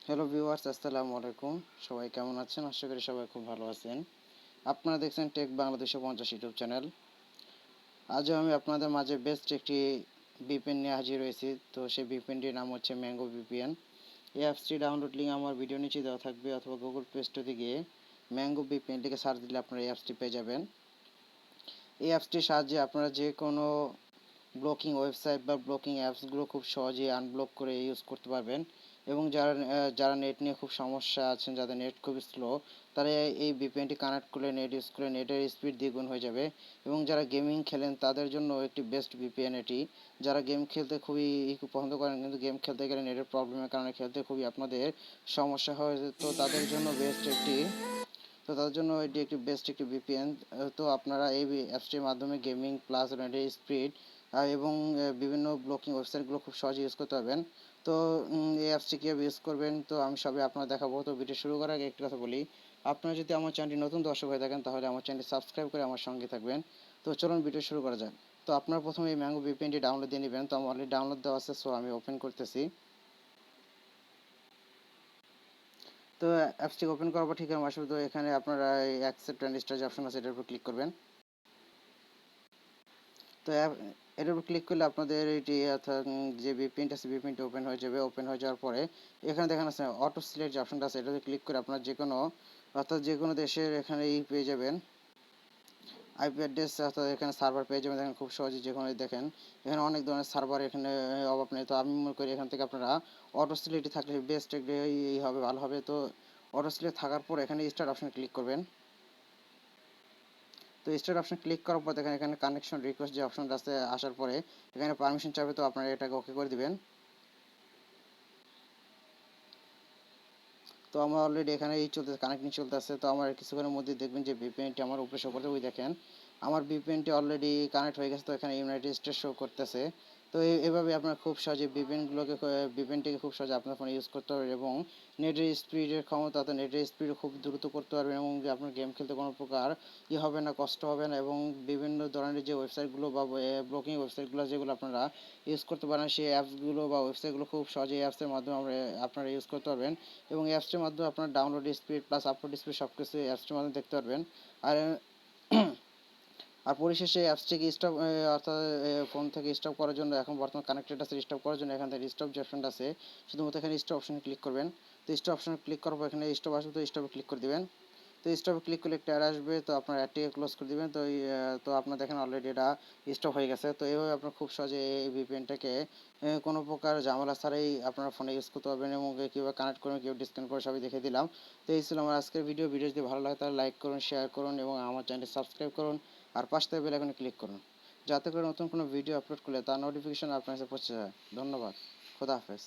Hello viewers, আসসালামু আলাইকুম। সবাই কেমন আছেন? আশা করি সবাই খুব ভালো আছেন। আপনারা দেখছেন টেক বাংলা 250 ইউটিউব চ্যানেল। আজও আমি আপনাদের মাঝে বেস্ট একটি ভিপিএন নিয়ে হাজির হয়েছি। তো সেই ভিপিএনটির নাম হচ্ছে ম্যাঙ্গো ভিপিএন। এই অ্যাপসটি ডাউনলোড লিঙ্ক আমার ভিডিও নিচে দেওয়া থাকবে, অথবা গুগল প্লে স্টোরে গিয়ে ম্যাঙ্গো ভিপিএন লিখে সার্চ দিলে আপনারা এই অ্যাপসটি পেয়ে যাবেন। এই অ্যাপসটির সাহায্যে আপনারা যে কোনো ব্লকিং ওয়েবসাইট বা ব্লকিং অ্যাপসগুলো খুব সহজেই আনব্লক করে ইউজ করতে পারবেন। এবং যারা নেট নিয়ে খুব সমস্যা আছেন, যাদের নেট খুব স্লো, তারা এই ভিপিএনটি কানেক্ট করলে নেট ইউজ করলে নেটের স্পিড দ্বিগুণ হয়ে যাবে। এবং যারা গেমিং খেলেন তাদের জন্য একটি বেস্ট ভিপিএন এটি। যারা গেম খেলতে খুবই পছন্দ করেন, কিন্তু গেম খেলতে গেলে নেটের প্রবলেমের কারণে খেলতে খুবই আপনাদের সমস্যা হয়, তো তাদের জন্য এটি একটি বেস্ট একটি ভিপিএন। তো আপনারা এই অ্যাপসটির মাধ্যমে গেমিং প্লাস নেটের স্পিড এবং বিভিন্ন ব্লকিং ওয়েবসাইটগুলো খুব সহজে ইউজ করতে পারবেন। তো এই অ্যাপসটি কীভাবে ইউজ করবেন তো আমি সবই আপনারা দেখাবো। তো ভিডিও শুরু করার আগে একটি কথা বলি, আপনারা যদি আমার চ্যানেলটি নতুন দর্শক হয়ে থাকেন তাহলে আমার চ্যানেলটি সাবস্ক্রাইব করে আমার সঙ্গে থাকবেন। তো চলুন ভিডিও শুরু করা যাক। তো আপনারা প্রথমে এই ম্যাঙ্গো ভিপিএনটি ডাউনলোড দিয়ে নেবেন। তো আমার অলরেডি ডাউনলোড দেওয়া আছে, সো আমি ওপেন করতেছি। তো অ্যাপসটি ওপেন করার পর ঠিক আমার আসবে। তো এখানে আপনারা এই অ্যাকসেপ্ট অ্যান্ড স্টার যে অপশন আছে এটার উপর ক্লিক করবেন। তো এটার উপর ক্লিক করলে আপনাদের এটি অর্থাৎ যে ভিপিএনটা আছে ভিপিএনটি ওপেন হয়ে যাবে। ওপেন হয়ে যাওয়ার পরে এখানে দেখেন আছে অটো সিলেক্ট যে অপশনটা আছে, এটাতে ক্লিক করে আপনার যে কোনো অর্থাৎ যে কোনো দেশের এখানে পেয়ে যাবেন আইপি অ্যাড্রেস, অর্থাৎ এখানে সার্ভার পেয়ে যাবেন। দেখেন খুব সহজে যে কোনো দেখেন এখানে অনেক ধরনের সার্ভার এখানে অভাব নেই। তো আমি মনে করি এখান থেকে আপনারা অটো সিলেক্ট থাকলে বেস্ট হবে, ভালো হবে। তো অটো সিলেক্ট থাকার পর এখানে স্টার্ট অপশনে ক্লিক করবেন। তো স্টার্ট অপশন ক্লিক করার পর দেখেন এখানে কানেকশন রিকোয়েস্ট যে অপশনটা আছে আসার পরে এখানে পারমিশন চাইবে, তো আপনারা এটাকে ওকে করে দিবেন। তো আমার অলরেডি এখানে চলতেছে, কানেক্টিং চলতেছে। তো আমার কিছুক্ষণের মধ্যে দেখবেন যে ভিপিএনটি আমার উপরে শো করতে, ওই দেখেন আমার ভিপিএনটি অলরেডি কানেক্ট হয়ে গেছে। তো এখানে ইউনাইটেড স্টেট শো করতেছে। তো এভাবে আপনার খুব সহজে ভিপিএনটিকে খুব সহজে আপনার ফোনে ইউজ করতে পারবেন এবং নেটের স্পিডের ক্ষমতা, তো নেটের স্পিড খুব দ্রুত করতে পারবেন এবং আপনার গেম খেলতে কোনো প্রকার হবে না, কষ্ট হবে না। এবং বিভিন্ন ধরনের যে ওয়েবসাইটগুলো বা ব্লকিং ওয়েবসাইটগুলো যেগুলো আপনারা ইউজ করতে পারেন, সেই অ্যাপসগুলো বা ওয়েবসাইটগুলো খুব সহজে এই অ্যাপসের মাধ্যমে আপনারা ইউজ করতে পারবেন। এবং এই অ্যাপসটির মাধ্যমে আপনার download speed plus upload speed সব কিছু এই অ্যাপসটির মাধ্যমে দেখতে পারবেন। আর আর পরিশেষে অ্যাপসটিকে স্টপ, অর্থাৎ ফোন থেকে স্টপ করার জন্য এখন বর্তমান কানেক্টেড আছে, স্টপ করার জন্য এখান থেকে স্টপ যে অপশনটা আছে শুধুমাত্র এখানে স্টপ অপশনে ক্লিক করবেন। তো স্টপ অপশনে ক্লিক করার পর এখানে স্টপ আসবে, তো স্টপে ক্লিক করে দেবেন। তো স্টপে ক্লিক করলে একটা অ্যাড আসবে, তো আপনার অ্যাডটিকে ক্লোজ করে দেবেন। তো আপনার দেখেন অলরেডি এটা স্টপ হয়ে গেছে। তো এইভাবে আপনার খুব সহজে এই ভিপিএনটাকে কোনো প্রকার ঝামেলা ছাড়াই আপনারা ফোনে ইউজ করতে পারবেন এবং কীভাবে কানেক্ট করবেন, কীভাবে ডিসকানেক্ট করে সবই দেখে দিলাম। তো এই ছিল আমার আজকের ভিডিও। যদি ভালো লাগে তাহলে লাইক করুন, শেয়ার করুন এবং আমার চ্যানেলটি সাবস্ক্রাইব করুন। আর পাশ থেকে বেল আইকনে ক্লিক করুন, যাতে করে নতুন কোনো ভিডিও আপলোড করলে তার নোটিফিকেশন আপনার কাছে পৌঁছে যায়। ধন্যবাদ। খোদা হাফেজ।